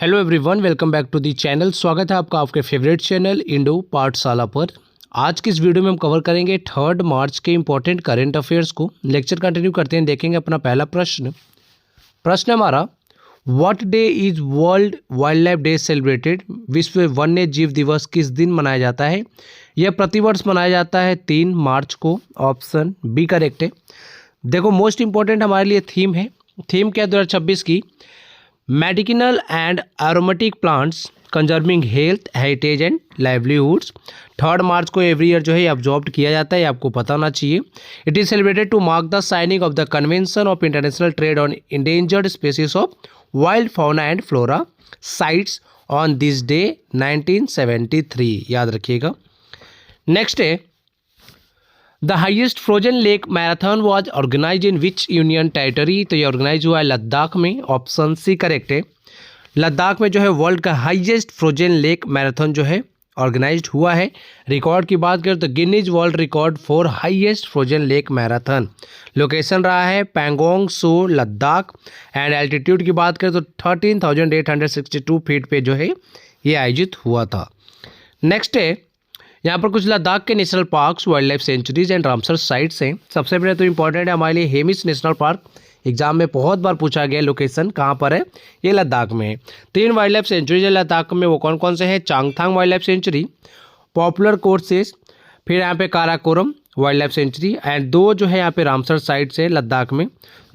Hello everyone, welcome back to the channel. स्वागत है आपका आपके फेवरेट चैनल इंडो पाठशाला पर। आज की इस वीडियो में हम कवर करेंगे 3 मार्च के इंपॉर्टेंट करंट अफेयर्स को। लेक्चर कंटिन्यू करते हैं, देखेंगे अपना पहला प्रश्न हमारा, what day is world wild life day celebrated? विश्व वन्य जीव दिवस किस दिन मनाया जाता है? यह प्रतिवर्ष मनाया जाता है 3 मार्च को। ऑप्शन बी करेक्ट है। देखो, मोस्ट इंपॉर्टेंट हमारे लिए थीम है। थीम क्या है 2026 की? Medicinal and aromatic plants conserving health, heritage and livelihoods. 3 मार्च को एवरी ईयर जो है ऑब्जर्व किया जाता है, ये आपको पता होना चाहिए। It is celebrated to mark the signing of the convention of international trade on endangered species of wild fauna and flora CITES on this day 1973, याद रखिएगा। नेक्स्ट है, the highest frozen lake marathon was organise in which union territory? तो ये organise हुआ है लद्दाख में। Option C correct है। लद्दाख में जो है वर्ल्ड का हाईएस्ट फ्रोजन लेक मैराथन जो है ऑर्गेनाइज्ड हुआ है। रिकॉर्ड की बात करें तो Guinness world record for highest frozen lake marathon location रहा है पैंगोंग सो, लद्दाख। एंड एल्टीट्यूड की बात करें तो 13,862 फीट पे जो है ये आयोजित हुआ था। नेक्स्ट है, यहाँ पर कुछ लद्दाख के national parks, wild life sanctuaries and Ramsar sites हैं। सबसे पहले तो इंपॉर्टेंट है हमारे लिए हेमिस नेशनल पार्क। एग्जाम में बहुत बार पूछा गया लोकेशन कहाँ पर है, ये लद्दाख में है। 3 वाइल्ड लाइफ सेंचुरीज है लद्दाख में, वो कौन कौन से हैं? Changthang wild life sanctuary, popular courses, फिर यहाँ पे Karakoram wild life sanctuary, and 2 जो है यहाँ पे रामसर साइट्स है लद्दाख में।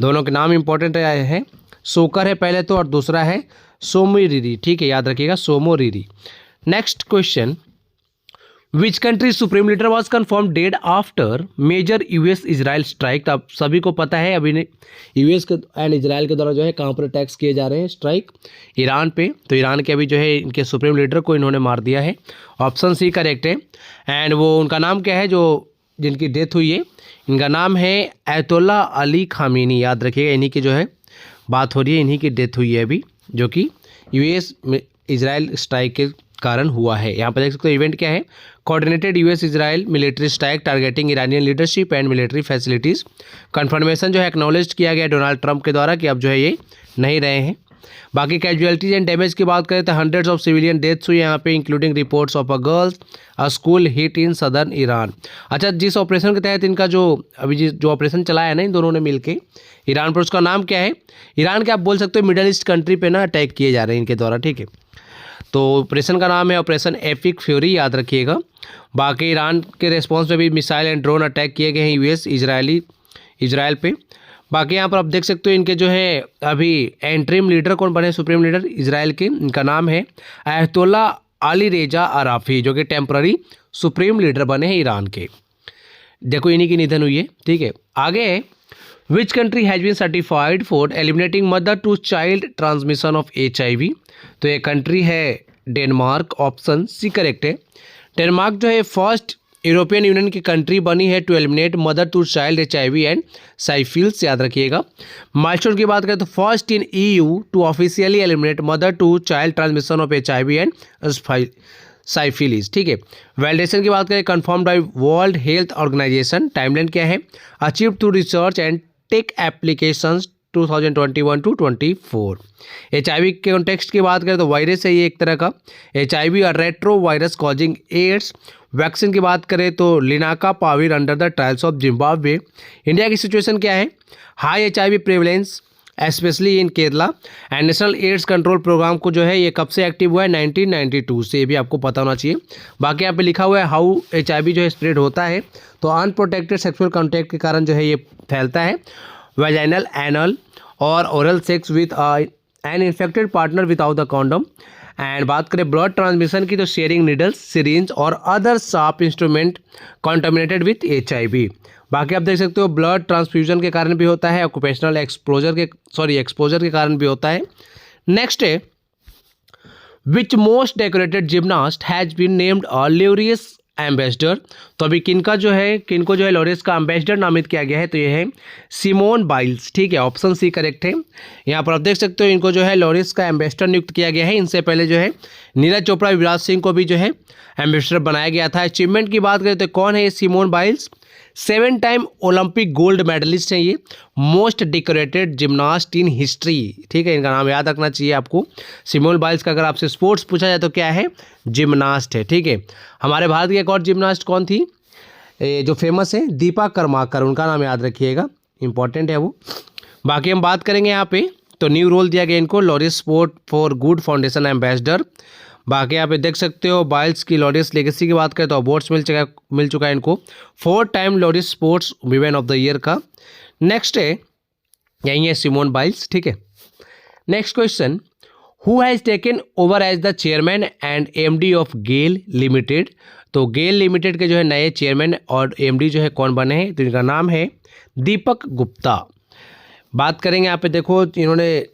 दोनों के नाम इंपॉर्टेंट हैं। सोकर है पहले तो, और दूसरा है सोमोरिरी। ठीक है, याद रखिएगा, Tsomoriri. Next question, which country supreme leader was confirmed dead after major US Israel strike? आप सभी को पता है अभी यूएस के एंड इजराइल के द्वारा जो है कहाँ पर अटैक्स किए जा रहे हैं, स्ट्राइक ईरान पे। तो ईरान के अभी जो है इनके सुप्रीम लीडर को इन्होंने मार दिया है। ऑप्शन सी करेक्ट है। एंड वो उनका नाम क्या है जो जिनकी डेथ हुई है? इनका नाम है अयतोल्ला अली खामेनी। याद रखिएगा, इन्हीं की जो है बात हो रही है, इन्हीं की डेथ हुई है अभी, जो कि यूएस इजराइल स्ट्राइक के कारण हुआ है। यहाँ पर देख सकते हो इवेंट क्या है, coordinated US Israel military strike targeting Iranian leadership and military facilities. Confirmation जो है एक्नॉलेज किया गया डोनाल्ड ट्रंप के द्वारा कि अब जो है ये नहीं रहे हैं। बाकी कैजुअलिटीज एंड डैमेज की बात करें तो हंड्रेड्स ऑफ सिविलियन डेथ्स हुई यहाँ पे, including reports of a girls a school hit in southern Iran. अच्छा, जिस ऑपरेशन के तहत इनका जो अभी जो ऑपरेशन चलाया ना इन दोनों ने मिलके ईरान पर, उसका नाम क्या है? ईरान के आप बोल सकते हो मिडल ईस्ट कंट्री पे ना अटैक किए जा रहे हैं इनके द्वारा। ठीक है, तो ऑपरेशन का नाम है ऑपरेशन एपिक फ्यूरी, याद रखिएगा। बाकी ईरान के रिस्पॉन्स में भी मिसाइल एंड ड्रोन अटैक किए गए हैं यूएस इजराइल पे। बाकी यहाँ पर आप देख सकते हो इनके जो है अभी एंट्रीम लीडर कौन बने सुप्रीम लीडर इजराइल के? इनका नाम है अयतोल्ला अली रेजा अराफी, जो कि टेम्पररी सुप्रीम लीडर बने हैं ईरान के। देखो, इन्हीं की निधन हुई है। ठीक है, आगे है, which country has been certified for eliminating mother to child transmission of HIV? तो ये कंट्री है डेनमार्क। ऑप्शन सी करेक्ट है। डेनमार्क जो है फर्स्ट यूरोपियन यूनियन की कंट्री बनी है to eliminate mother to child HIV and syphilis, याद रखिएगा। माइलस्टोन की बात करें तो first in EU to officially eliminate mother to child transmission of HIV and syphilis. ठीक है, वैलिडेशन की बात करें confirmed by World Health Organization. Timeline क्या है? Achieve through research and tech applications 2021 to 24। HIV के कॉन्टेक्स्ट की बात करें तो वायरस है ये एक तरह का, HIV और retro virus causing AIDS. Vaccine की बात करें तो lenacapavir under the trials of Zimbabwe. India की सिचुएशन क्या है? High HIV prevalence specially in Kerala. And national AIDS control programme को जो है ये कब से एक्टिव हुआ है? 1992 से, ये भी आपको पता होना चाहिए। बाकी यहाँ पे लिखा हुआ है हाउ HIV जो है स्प्रेड होता है, तो अनप्रोटेक्टेड सेक्सुअल कॉन्टैक्ट के कारण जो है ये फैलता है। वेजाइनल, एनल और oral sex with an infected partner without the condom. And बात करें ब्लड ट्रांसमिशन की तो शेयरिंग नीडल्स, सिरिंज और other sharp instrument contaminated with HIV। बाकी आप देख सकते हो ब्लड ट्रांसफ्यूजन के कारण भी होता है, ऑक्यूपेशनल एक्सपोजर के कारण भी होता है। नेक्स्ट है, which most decorated gymnast has been named a Laureus ambassador? तो अभी किनको जो है लॉरियस का एम्बेसडर नामित किया गया है? तो ये है सिमोन बाइल्स। ठीक है, ऑप्शन सी करेक्ट है। यहाँ पर आप देख सकते हो इनको जो है लॉरियस का एम्बेसडर नियुक्त किया गया है। इनसे पहले जो है नीरज चोपड़ा, युवराज सिंह को भी जो है एम्बेसडर बनाया गया था। अचीवमेंट की बात करें तो कौन है Simone Biles? 7 time Olympic gold medallist हैं ये, most decorated gymnast in history, ठीक है, इनका नाम याद रखना चाहिए आपको। सिमोन बाइल्स का अगर आपसे स्पोर्ट्स पूछा जाए तो क्या है, जिम्नास्ट है, ठीक है। हमारे भारत की एक और जिम्नास्ट कौन थी जो फेमस है, दीपा कर्माकर, उनका नाम याद रखिएगा, इंपॉर्टेंट है वो। बाकी हम बात करेंगे यहाँ पे, तो न्यू रोल दिया गया इनको Laureus sport for good foundation ambassador. बाकी यहाँ पे देख सकते हो बाइल्स की लॉरिस लेगेसी की बात करें तो अवार्ड्स मिल चुका है इनको, 4 time Laureus sports women of the year का। नेक्स्ट है, यही है सिमोन बाइल्स, ठीक है। Next question, who has taken over as the chairman and MD of GAIL limited. तो गेल लिमिटेड के जो है नए चेयरमैन और एमडी जो है कौन बने हैं, तो इनका नाम है दीपक गुप्ता। बात करेंगे यहाँ पे, देखो इन्होंने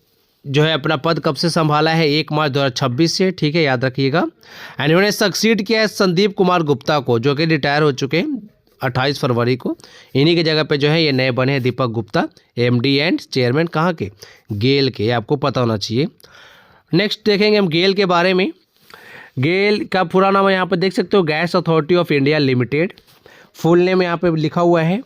जो है अपना पद कब से संभाला है, 1 मार्च 2026 से, ठीक है, याद रखिएगा। एंड इन्होंने सक्सीड किया है संदीप कुमार गुप्ता को, जो कि रिटायर हो चुके हैं 28 फरवरी को। इन्हीं की जगह पे जो है ये नए बने हैं Deepak Gupta, MD and chairman कहाँ के, गेल के, आपको पता होना चाहिए। नेक्स्ट देखेंगे हम गेल के बारे में। गेल का पूरा नाम यहाँ पे देख सकते हो, gas authority of India limited, full name यहाँ पे लिखा हुआ है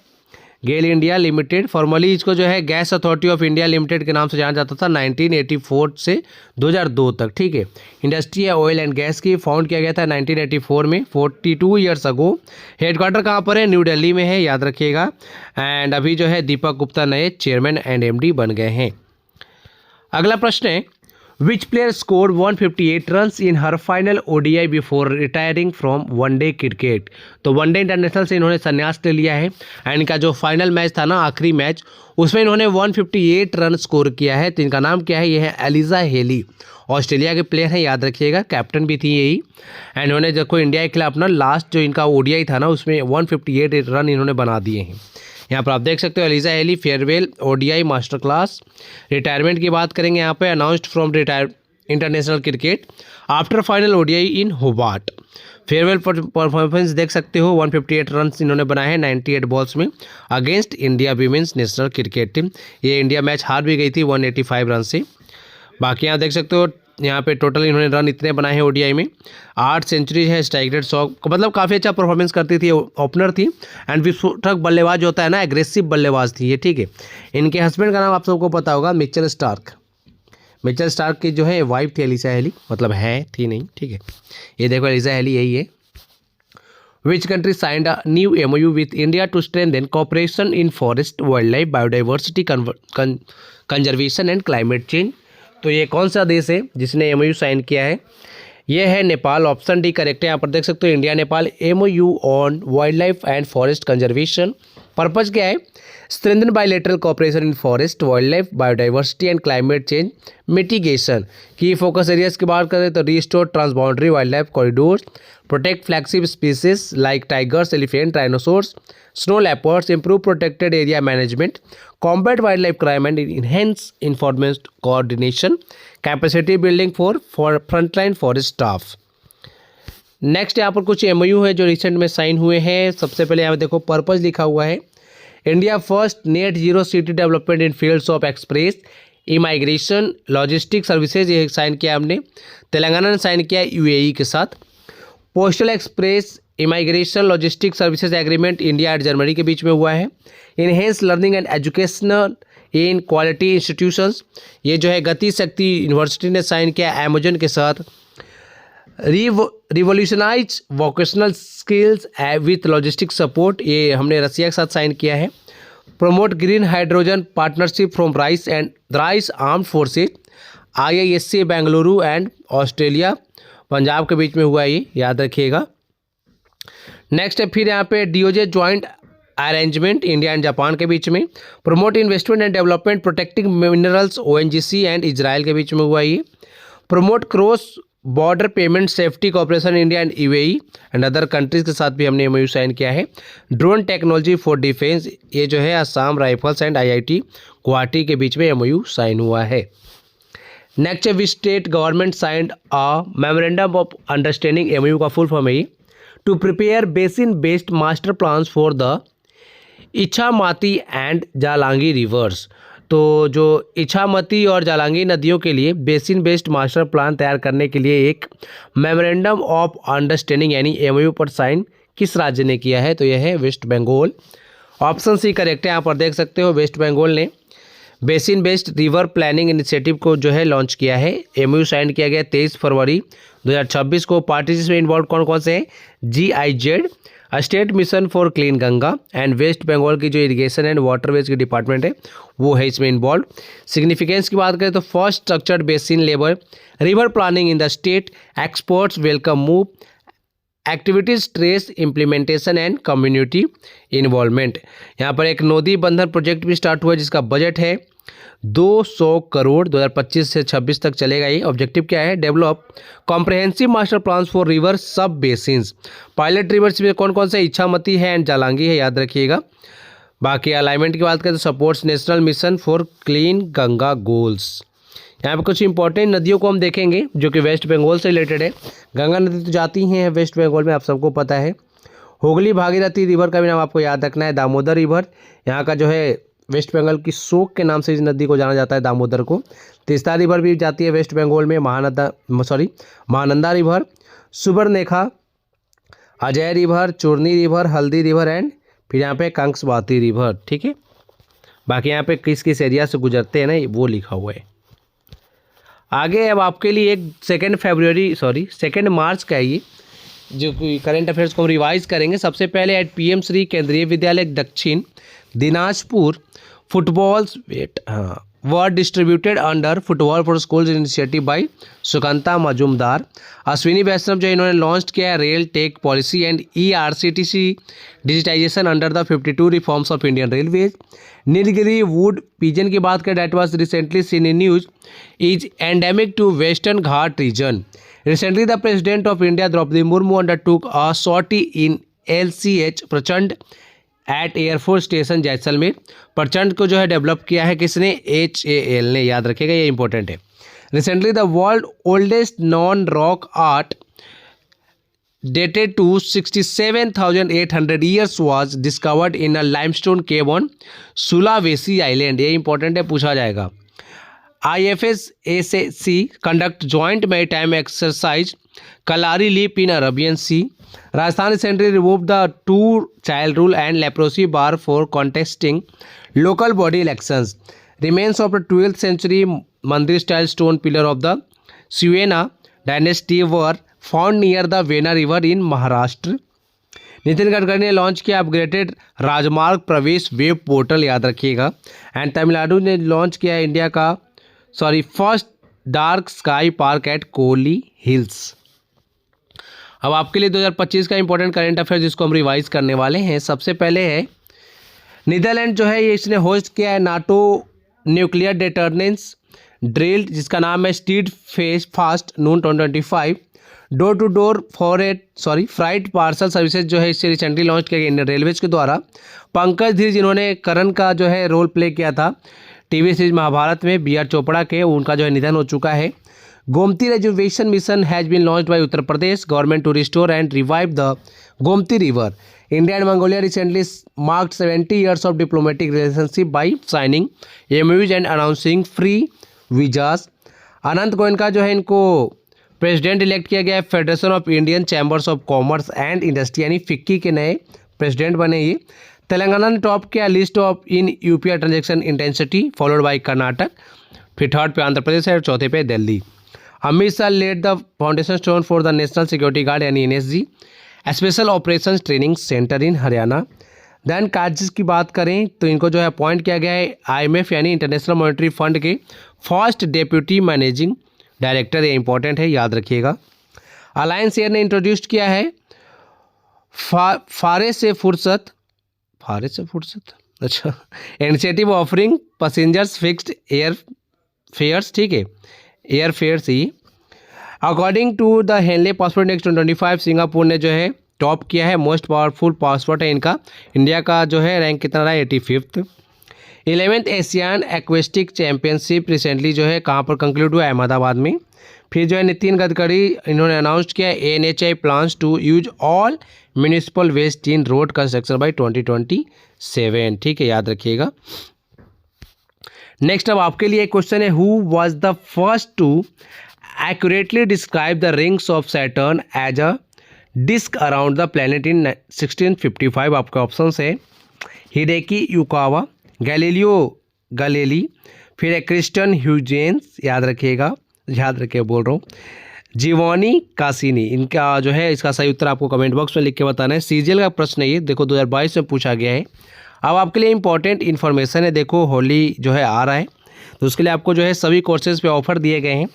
गेल इंडिया लिमिटेड। फॉर्मली इसको जो है gas authority of India limited के नाम से जाना जाता था 1984 से 2002 तक, ठीक है। इंडस्ट्री है ऑयल एंड गैस की, फाउंड किया गया था 1984 में, 42 ईयर्स अगो। हेडक्वार्टर कहाँ पर है, न्यू दिल्ली में है, याद रखिएगा। एंड अभी जो है दीपक गुप्ता नए चेयरमैन एंड एमडी बन गए हैं। अगला प्रश्न है, Which player scored 158 runs in her final ODI before retiring from one day cricket. तो वनडे इंटरनेशनल से इन्होंने संन्यास ले लिया है एंड इनका जो फाइनल मैच था ना, आखिरी मैच, उसमें इन्होंने 158 रन स्कोर किया है। तो इनका नाम क्या है, ये है एलिजा हेली, ऑस्ट्रेलिया के प्लेयर हैं, याद रखिएगा, कैप्टन भी थी यही। एंड इन्होंने देखो इंडिया के खिलाफ अपना लास्ट जो इनका ODI था ना, उसमें 158 रन इन्होंने बना दिए हैं। यहाँ पर आप देख सकते हो Alyssa Healy farewell ODI master class. Retirement की बात करेंगे यहाँ पे, announced from retire international cricket after final ODI in Hobart. Farewell performance देख सकते हो, 158 रन इन्होंने बनाए हैं 98 बॉल्स में against India women's national cricket team. ये इंडिया मैच हार भी गई थी 185 रन से। बाकी यहाँ देख सकते हो, यहाँ पे टोटल इन्होंने रन इतने बनाए हैं ODI में, 8 सेंचुरी है, स्ट्राइक रेट 100, मतलब काफ़ी अच्छा परफॉर्मेंस करती थी, ओपनर थी एंड विस्फोटक बल्लेबाज होता है ना, एग्रेसिव बल्लेबाज थी ये, ठीक है। इनके हस्बैंड का नाम आप सबको पता होगा, मिचेल स्टार्क। मिचेल स्टार्क की जो है वाइफ थी एलिजा हेली, मतलब है, थी नहीं, ठीक है। ये देखो एलिजा हेली यही है। Which country signed a new MOU with India to strengthen cooperation in forest, wildlife, biodiversity conservation and climate change। तो ये कौन सा देश है जिसने MOU साइन किया है, ये है नेपाल। ऑप्शन डी करेक्ट है। यहाँ पर देख सकते हो India Nepal MOU on wild life and forest conservation. Purpose क्या है, strengthen bilateral cooperation in forest, wild life, biodiversity and climate change mitigation. की फोकस एरियाज की बात करें तो restore transboundary wild life corridors, protect flagship species like tigers, elephant, rhinoceros, snow leopards, improve protected area management, combat wildlife crime and enhance enforcement coordination, capacity building for frontline forest staff। Next यहाँ पर कुछ MOU है जो recent में sign हुए हैं। सबसे पहले यहाँ पे देखो पर्पज लिखा हुआ है, India first net zero city development in fields of express immigration logistic services, ये साइन किया हमने। तेलंगाना ने साइन किया UAE के साथ। Postal express immigration logistic services agreement India और जर्मनी के बीच में हुआ है। Enhance learning and educational in quality institutions, ये जो है गति शक्ति यूनिवर्सिटी ने साइन किया अमेजन के साथ। Revolutionise vocational skills with logistic support, ये हमने रसिया के साथ साइन किया है। Promote green hydrogen partnership from rice and rice armed forces, IISc Bengaluru and Australia Punjab के बीच में हुआ, ये याद रखिएगा। नेक्स्ट है फिर यहाँ पे DOJ joint arrangement India and Japan के बीच में। Promote investment and development protecting minerals ONGC and Israel के बीच में हुआ ये। Promote cross border payment safety corporation India and UAE and other countries के साथ भी हमने MOU साइन किया है। ड्रोन टेक्नोलॉजी फॉर डिफेंस, ये जो है Assam rifles and IIT Guwahati के बीच में MOU साइन हुआ है। नेक्स्ट है which state government signed a memorandum of understanding, MOU का फुल फॉर्म है ये, to prepare basin based master plans for the Ichamati and Jalangi rivers. तो जो इछामती और जालांगी नदियों के लिए बेसिन बेस्ड मास्टर प्लान तैयार करने के लिए एक मेमोरेंडम ऑफ अंडरस्टैंडिंग यानी MOU पर साइन किस राज्य ने किया है, तो यह है waste Bengal. Option C correct है। यहाँ पर देख सकते हो वेस्ट बंगाल ने basin based river planning initiative को जो है लॉन्च किया है। एमओयू साइन किया गया 23 फरवरी 2026 को। पार्टीज में इन्वॉल्व कौन कौन से हैं? GIZ, state mission for clean Ganga and West Bengal की जो इरिगेशन एंड वाटरवेज की डिपार्टमेंट है वो है इसमें इन्वॉल्व। सिग्निफिकेंस की बात करें तो first structured basin labour river planning in the state, experts welcome move, activities trace implementation and community involvement. यहाँ पर एक नदी बंधन प्रोजेक्ट भी स्टार्ट हुआ है जिसका बजट है 200 करोड़, 2025 से 26 तक चलेगा। ये ऑब्जेक्टिव क्या है? Develop comprehensive master plan for river सब बेसिन्स। पायलट रिवर्स में कौन कौन से? इच्छामती है एंड जालांगी है, याद रखिएगा। बाकी अलाइनमेंट की बात करें तो supports national mission for clean Ganga goals. यहाँ पे कुछ इंपॉर्टेंट नदियों को हम देखेंगे जो कि वेस्ट बंगाल से रिलेटेड है। गंगा नदी तो जाती हैं वेस्ट बंगाल में, आप सबको पता है। हुगली भागीरथी रिवर का भी नाम आपको याद रखना है। दामोदर रिवर यहाँ का जो है वेस्ट बंगाल की शोक के नाम से इस नदी को जाना जाता है, दामोदर को। तीस्ता रिवर भी जाती है वेस्ट बंगाल में। Mahananda river, Subarnarekha, Ajay river, Churni river, Haldi river and फिर यहाँ पे कंसवाती रिवर। ठीक है, बाकी यहाँ पे किस किस एरिया से गुजरते हैं ना वो लिखा हुआ है। आगे अब आपके लिए एक 2 मार्च का ये जो करंट अफेयर्स को हम रिवाइज करेंगे। सबसे पहले eight PM Shri Kendriya Vidyalaya Dakshin Dinajpur footballs were distributed under football for schools initiative by Sukanta Majumdar. Ashwini Vaishnaw जो इन्होंने लॉन्च किया है rail tech policy and ERCTC digitisation under the 52 reforms of Indian railways. Nilgiri wood pigeon की बात करें that was recently seen in news is endemic to western Ghat region. Recently, the President of India, Draupadi Murmu, undertook a sortie in LCH प्रचंड eight air force station Jaisalmer. प्रचंड को जो है develop किया है किसने? HAL ने, याद रखेगा, ये इंपॉर्टेंट है। Recently the world oldest non rock art dated to 67,800 years was discovered in a limestone cave on Sulawesi Island। ये इंपॉर्टेंट है, पूछा जाएगा। IFSAC conduct joint maritime exercise Kalari Leap in Arabian Sea। Rajasthan recently removed the 2-child rule and leprosy bar for contesting local body elections। Remains of the 12th century Mandir style stone pillar of the Suena dynasty were found near the Vena river in Maharashtra। Nitin Gadkari ने launch किया upgraded राजमार्ग प्रवेश web portal, याद रखिएगा। And Tamil Nadu ने launch किया India का first dark sky park at Kolli hills. अब आपके लिए 2025 का इंपॉर्टेंट करंट अफेयर जिसको हम रिवाइज करने वाले हैं। सबसे पहले है नीदरलैंड जो है ये इसने होस्ट किया है नाटो न्यूक्लियर डेटर्नेंस ड्रिल जिसका नाम है steadfast noon 2025। Door to door freight parcel services जो है इससे रिसेंटली लॉन्च किया गया इंडियन रेलवेज के द्वारा। पंकज धीर जिन्होंने करण का जो है रोल प्ले किया था टीवी सीरीज महाभारत में BR चोपड़ा के, उनका जो है निधन हो चुका है। Gomti reservation mission has been launched by Uttar Pradesh government to restore and revive the Gomti river. India and Mongolia recently marked 70 years of diplomatic relationship by signing MOUs and announcing free visas. Anant Goenka जो है इनको प्रेसिडेंट इलेक्ट किया गया है federation of Indian chambers of commerce and industry यानी FICCI के नए president बने ये। तेलंगाना ने टॉप किया list of in UPI transaction intensity followed by Karnataka, फिर थर्ड पे आंध्र प्रदेश है और चौथे पे Delhi. Amit Shah laid the foundation stone for the national security guard यानी NSG special operation training centre in Haryana. Then कार्जिस की बात करें तो इनको जो है अपॉइंट किया गया है IMF यानी इंटरनेशनल मॉनेटरी फंड के फर्स्ट डेप्यूटी मैनेजिंग डायरेक्टर, ये इंपॉर्टेंट है, याद रखिएगा। अलायंस एयर ने इंट्रोड्यूस किया है फारे से फुर्सत अच्छा initiative offering passengers fixed air fares, ठीक है, एयर फेयर्स ही। According to the Henley passport index 2025 Singapore ने जो है टॉप किया है, मोस्ट पावरफुल पासपोर्ट है इनका। इंडिया का जो है रैंक कितना रहा है 85th। 11th Asian acoustic championship recently जो है कहाँ पर कंक्लूड हुआ, अहमदाबाद में। फिर जो है नितिन गडकरी इन्होंने अनाउंस किया NHAI plans to use all municipal waste in road construction by 2027, ठीक है, याद रखिएगा। नेक्स्ट अब आपके लिए एक क्वेश्चन है, who was the first to accurately describe the rings of Saturn as a disc around the planet in 1655। आपके ऑप्शंस है हिडेकी युकावा, गैलीलियो गैलीली, फिर है क्रिस्टियन ह्यूजेंस, याद रखिए बोल रहा हूँ, जियोवानी कासिनी। इनका जो है इसका सही उत्तर आपको कमेंट बॉक्स में लिख के बताना है। सीजीएल का प्रश्न ये देखो 2022 में पूछा गया है। अब आपके लिए इंपॉर्टेंट इन्फॉर्मेशन है, देखो होली जो है आ रहा है, तो उसके लिए आपको जो है सभी कोर्सेज़ पे ऑफर दिए गए हैं।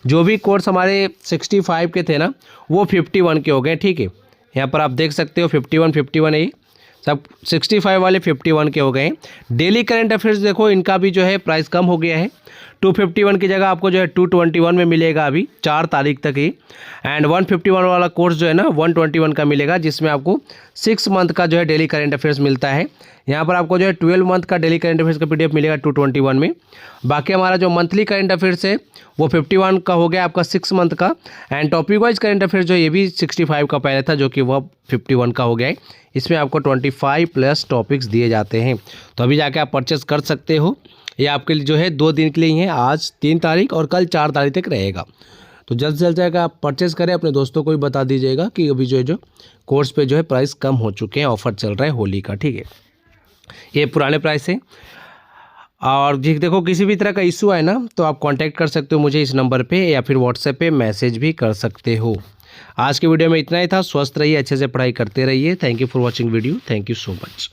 जो भी कोर्स हमारे 65 के थे ना, वो 51 के हो गए, ठीक है। यहाँ पर आप देख सकते हो 51 है, सब 65 वाले 51 के हो गए हैं। डेली करंट अफेयर्स देखो इनका भी जो है प्राइस कम हो गया है, 251 की जगह आपको जो है 221 में मिलेगा अभी 4 तारीख तक ही। एंड 151 वाला कोर्स जो है ना 121 का मिलेगा, जिसमें आपको 6 मंथ का जो है डेली करंट अफेयर्स मिलता है। यहाँ पर आपको जो है 12 मंथ का डेली करंट अफेयर्स का PDF मिलेगा 221 में। बाकी हमारा जो मंथली करंट अफेयर्स है वो 51 का हो गया आपका 6 मंथ का। And topic wise current affairs जो ये भी 65 का पहले था, जो कि वह 51 का हो गया है। इसमें आपको 25 प्लस टॉपिक्स दिए जाते हैं, तो अभी जाके आप परचेस कर सकते हो। ये आपके लिए जो है 2 दिन के लिए ही है, आज 3 तारीख और कल 4 तारीख तक रहेगा। तो जल्द से जल्द जाएगा आप परचेस करें, अपने दोस्तों को भी बता दीजिएगा कि अभी जो कोर्स पे जो है प्राइस कम हो चुके हैं, ऑफर चल रहा है होली का, ठीक है। ये पुराने प्राइस है। और जी देखो किसी भी तरह का इशू है ना, तो आप कांटेक्ट कर सकते हो मुझे इस नंबर पे, या फिर व्हाट्सएप पे मैसेज भी कर सकते हो। आज के वीडियो में इतना ही था। स्वस्थ रहिए, अच्छे से पढ़ाई करते रहिए। Thank you for watching video. Thank you so much.